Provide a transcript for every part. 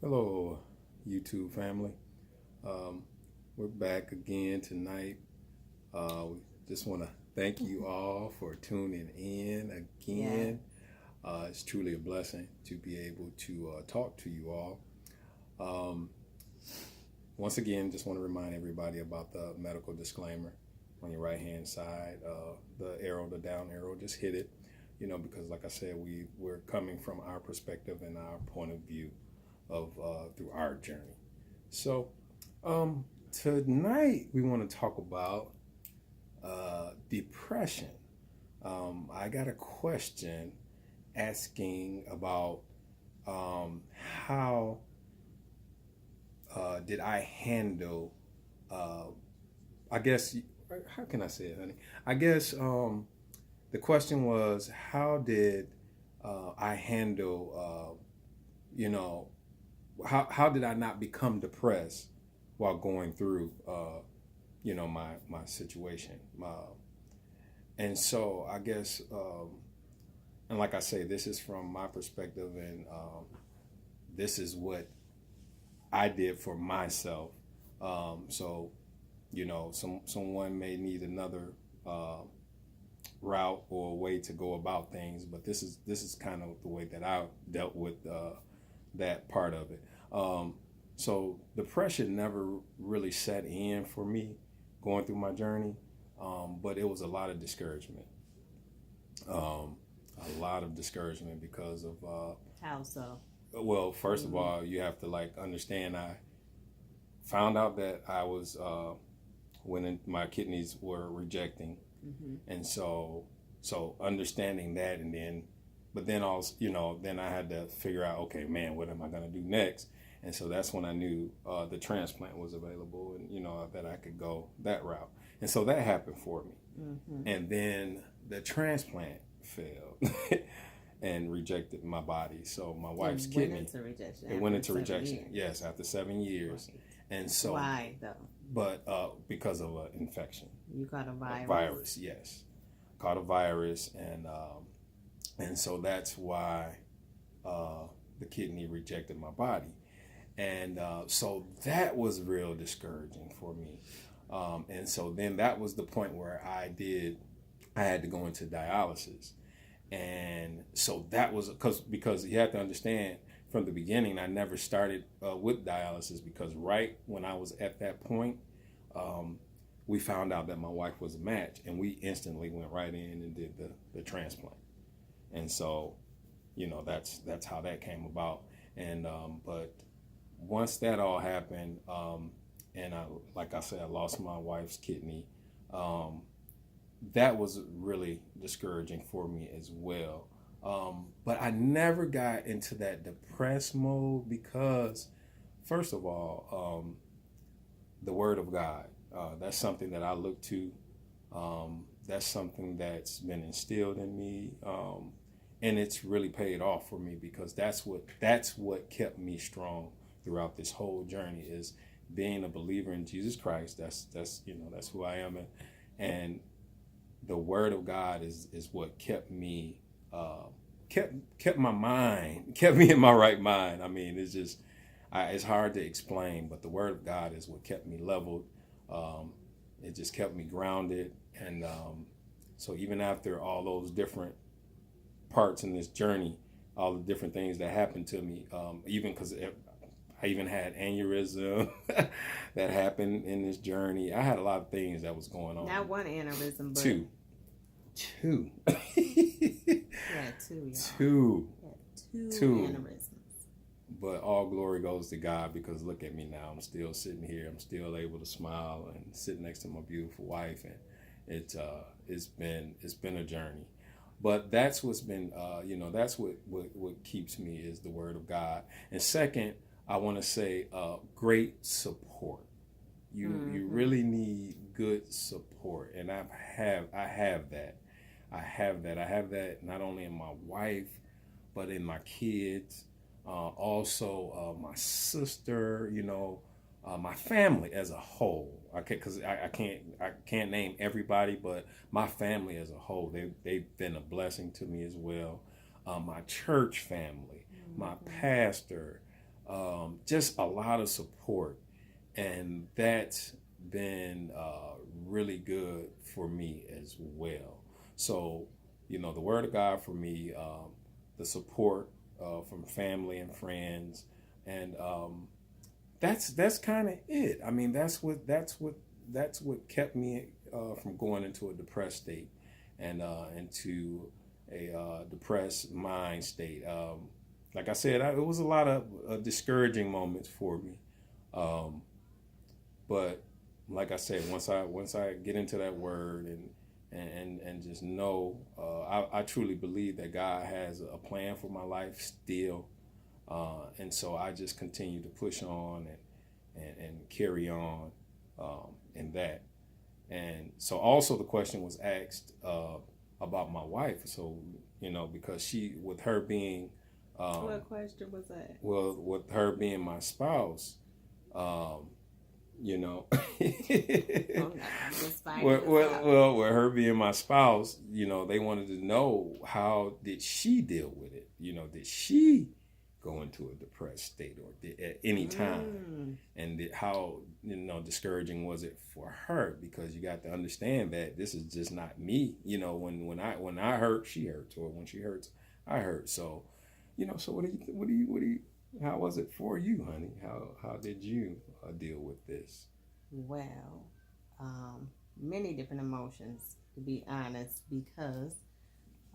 Hello, YouTube family. Um, we're back again tonight. We just want to thank you all for tuning in Yeah. again. It's truly a blessing to be able to talk to you all. Um, Once again, just want to remind everybody about the medical disclaimer on your right hand side. The down arrow, just hit it. Because like I said, we're coming from our perspective and our point of view of through our journey. So tonight we want to talk about depression. I got a question asking about how did I handle, I guess, how can I say it, honey? I guess the question was, how did I handle, how did I not become depressed while going through, my situation? And so I guess, and like I say, this is from my perspective, and this is what I did for myself. So, someone may need another route or way to go about things, but this is kind of the way that I dealt with that part of it. So depression never really set in for me going through my journey, but it was a lot of discouragement. A lot of discouragement because of How so? well, first of all, you have to understand. I found out that I was when my kidneys were rejecting, and so understanding that, and then also, then I had to figure out, okay, man, what am I gonna do next? And so that's when I knew the transplant was available, and that I could go that route. And so that happened for me, and then the transplant failed. And rejected my body. So my wife's kidney. It went into rejection. Yes, after 7 years. Right. And so Why though? But because of an infection. You got a virus. A virus, yes. Caught a virus, and so that's why the kidney rejected my body. And so that was real discouraging for me. And so then that was the point where I had to go into dialysis. And so that was because you have to understand, from the beginning, I never started with dialysis, because right when I was at that point, we found out that my wife was a match, and we instantly went right in and did the transplant. And so, that's how that came about. And but once that all happened, and like I said, I lost my wife's kidney. That was really discouraging for me as well. But I never got into that depressed mode because, first of all, the Word of God, that's something that I look to. That's something that's been instilled in me, and it's really paid off for me, because that's what kept me strong throughout this whole journey, is being a believer in Jesus Christ. That's who I am, and the Word of God is what kept me kept my mind, kept me in my right mind. I mean, it's hard to explain, but the Word of God is what kept me leveled. It just kept me grounded, and so even after all those different parts in this journey, all the different things that happened to me, even because I even had aneurysm that happened in this journey. I had a lot of things that was going on. Not one aneurysm, but two. Yeah, two. Two. Two aneurysms. But all glory goes to God, because look at me now. I'm still sitting here. I'm still able to smile and sit next to my beautiful wife, and it's been a journey. But that's what's been that's what keeps me, is the Word of God. And second, I want to say great support. You really need good support, and I have that. I have that not only in my wife, but in my kids, also my sister, my family as a whole. Because I can't name everybody, but my family as a whole, they've been a blessing to me as well. My church family, my pastor, just a lot of support, and that's been really good for me as well. So, the Word of God for me, the support from family and friends, and that's kind of it. I mean, that's what kept me from going into a depressed state and into a depressed mind state. Like I said, it was a lot of discouraging moments for me. But like I said, once I get into that word and just know, I truly believe that God has a plan for my life still, and so I just continue to push on and carry on in that. And so also the question was asked about my wife. So because with her being what question was that? well, with her being my spouse, you know. well, with her being my spouse, they wanted to know, how did she deal with it? Did she go into a depressed state at any time? And how discouraging was it for her? Because you got to understand that this is just not me. When I hurt, she hurts, or when she hurts, I hurt. So, so what do you? How was it for you, honey? How did you deal with this? Well, many different emotions, to be honest, because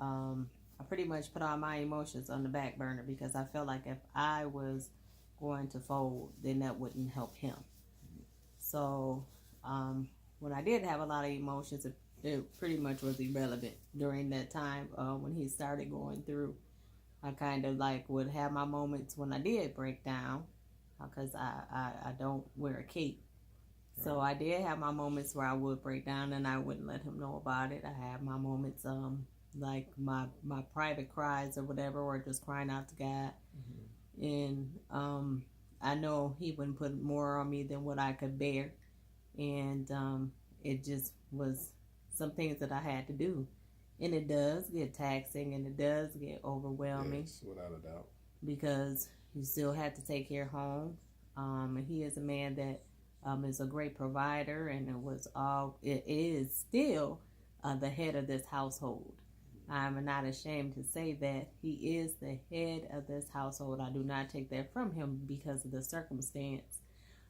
I pretty much put all my emotions on the back burner, because I felt like if I was going to fold, then that wouldn't help him. So when I did have a lot of emotions, it pretty much was irrelevant during that time when he started going through. I kind of would have my moments when I did break down, because I don't wear a cape. Right. So I did have my moments where I would break down and I wouldn't let him know about it. I had my moments like my private cries or whatever, or just crying out to God. And I know he wouldn't put more on me than what I could bear. And it just was some things that I had to do. And it does get taxing, and it does get overwhelming. Yes, without a doubt. Because you still have to take care of home. And he is a man that is a great provider, and it is still the head of this household. I'm not ashamed to say that he is the head of this household. I do not take that from him because of the circumstance.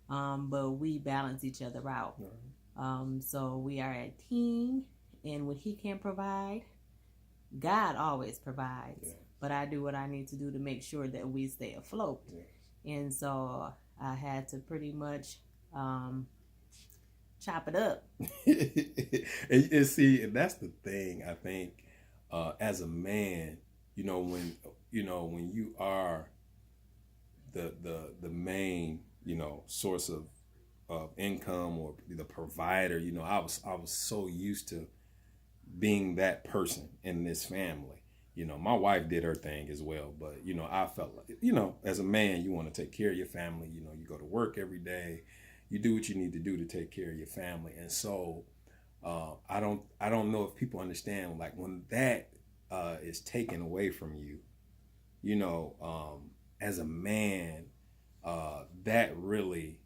But we balance each other out. Right. So we are a team. And what he can provide, God always provides. Yeah. But I do what I need to do to make sure that we stay afloat. Yeah. And so I had to pretty much chop it up. and see, and that's the thing, I think, as a man, when you are the main, source of income, or the provider, I was so used to being that person in this family. My wife did her thing as well, but I felt like, as a man, you want to take care of your family. You go to work every day, you do what you need to do to take care of your family. And so I don't know if people understand, like, when that is taken away from you, as a man, that really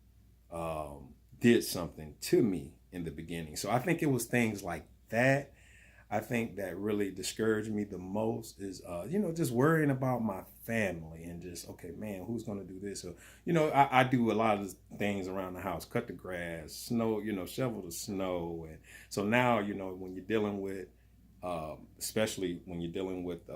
did something to me in the beginning. So I think it was things like that, I think, that really discouraged me the most, is just worrying about my family, and just, okay, man, who's going to do this? Or, I do a lot of things around the house, cut the grass, snow, shovel the snow. And so now, when you're dealing with, especially when you're dealing with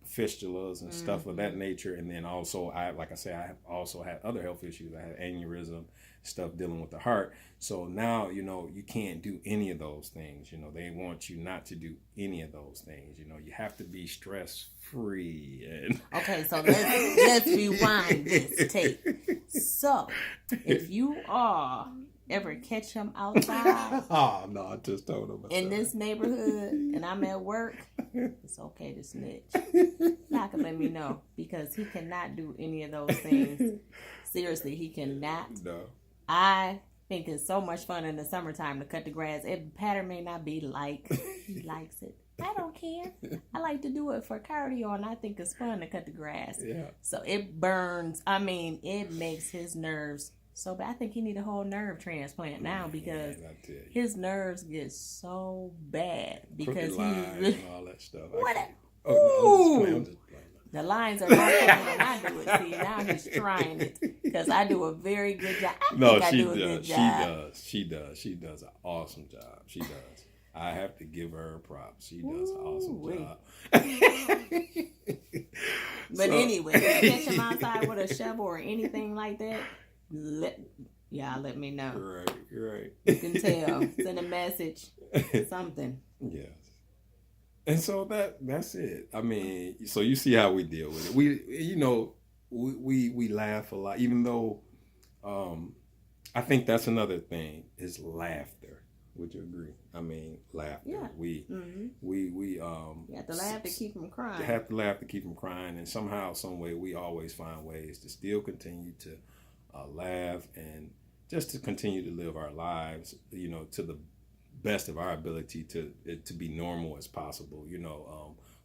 fistulas and stuff of that nature. And then also, I have also had other health issues. I had aneurysm, stuff dealing with the heart. So now, you can't do any of those things. They want you not to do any of those things. You have to be stress free. And okay, so let's rewind this tape. So if you ever catch him outside, oh no, I just told him in this neighborhood, and I'm at work, it's okay to snitch. Y'all can let me know, because he cannot do any of those things. Seriously, he cannot. No. I think it's so much fun in the summertime to cut the grass. Pattern may not be like he likes it, I don't care. I like to do it for cardio, and I think it's fun to cut the grass. Yeah. So it burns. I mean, it makes his nerves so bad. I think he need a whole nerve transplant now because his nerves get so bad because he's really and all that stuff. What? I'm just playing. The lines are not coming when I do it. See, now he's trying it because I do a very good job. She does an awesome job. She does. I have to give her props. She does an awesome job. But anyway, if you catch him outside with a shovel or anything like that, let me know. Right. You can tell. Send a message. Something. Yes. And so that's it. I mean, so you see how we deal with it. We laugh a lot, even though I think that's another thing is laughter. Would you agree? I mean, laughter. Yeah. We you have to laugh to keep them crying. You have to laugh to keep them crying, and somehow, some way, we always find ways to still continue to laugh and just to continue to live our lives, to the best of our ability to be normal as possible.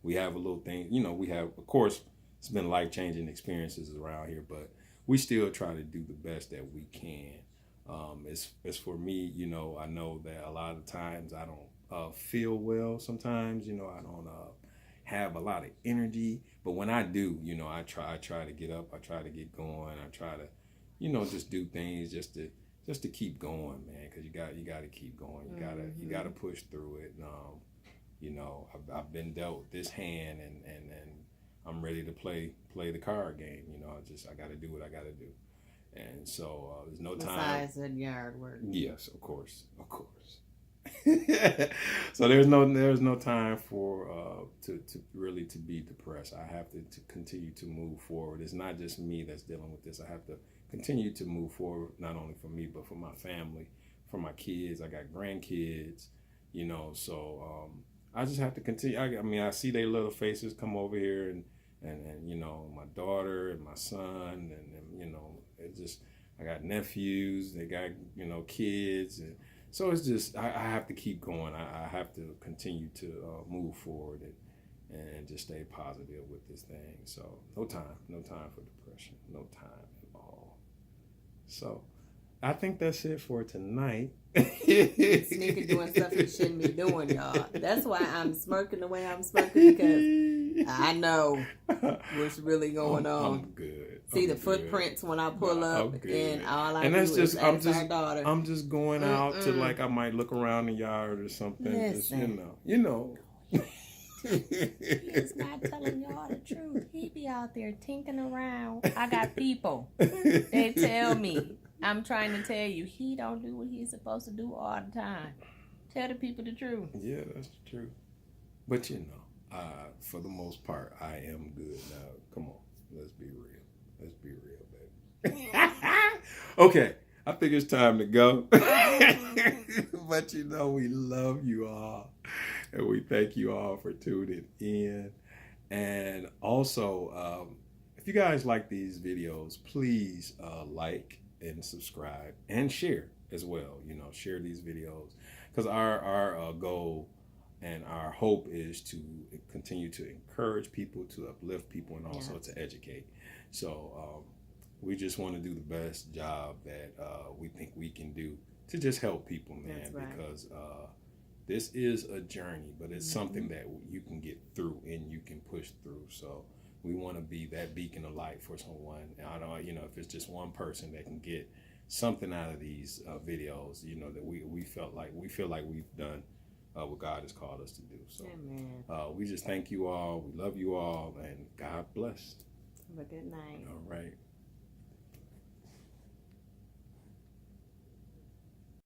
We have a little thing, we have, of course, it's been life-changing experiences around here, but we still try to do the best that we can. As for me, I know that a lot of times I don't feel well sometimes, I don't have a lot of energy, but when I do, I try to get up, I try to get going, I try to, just do things just to keep going, man, because you got to keep going. You got to push through it. I've been dealt this hand, and I'm ready to play the card game. I got to do what I got to do, and so there's no time. Besides the yard work. Yes, of course. So there's no time for to really to be depressed. I have to continue to move forward. It's not just me that's dealing with this. I have to continue to move forward, not only for me, but for my family, for my kids. I got grandkids, so I just have to continue. I see their little faces come over here and my daughter and my son, and it just, I got nephews, they got, kids. And so it's just, I have to keep going. I have to continue to move forward and just stay positive with this thing. So no time for depression, no time at all. So I think that's it for tonight. Sneaker doing stuff you shouldn't be doing, y'all. That's why I'm smirking the way I'm smirking, because I know what's really going on. I'm good. See the footprints when I pull up, and all I do that's is just, ask our daughter. I'm just going out to, like, I might look around the yard or something. Listen. He's not telling y'all the truth. He be out there tinking around. I got people. They tell me. I'm trying to tell you, he don't do what he's supposed to do all the time. Tell the people the truth. Yeah, that's true. But for the most part, I am good now. Come on, let's be real. Let's be real, baby. Okay, I think it's time to go. But we love you all. And we thank you all for tuning in. And also, if you guys like these videos, please like and subscribe and share as well. Share these videos, because our goal and our hope is to continue to encourage people, to uplift people, and also to educate. So we just want to do the best job that we think we can do to just help people, man. That's right. Because this is a journey, but it's something that you can get through and you can push through. So we want to be that beacon of light for someone. I don't, if it's just one person that can get something out of these videos, that we feel like we've done what God has called us to do. So we just thank you all. We love you all, and God bless. Have a good night. All right.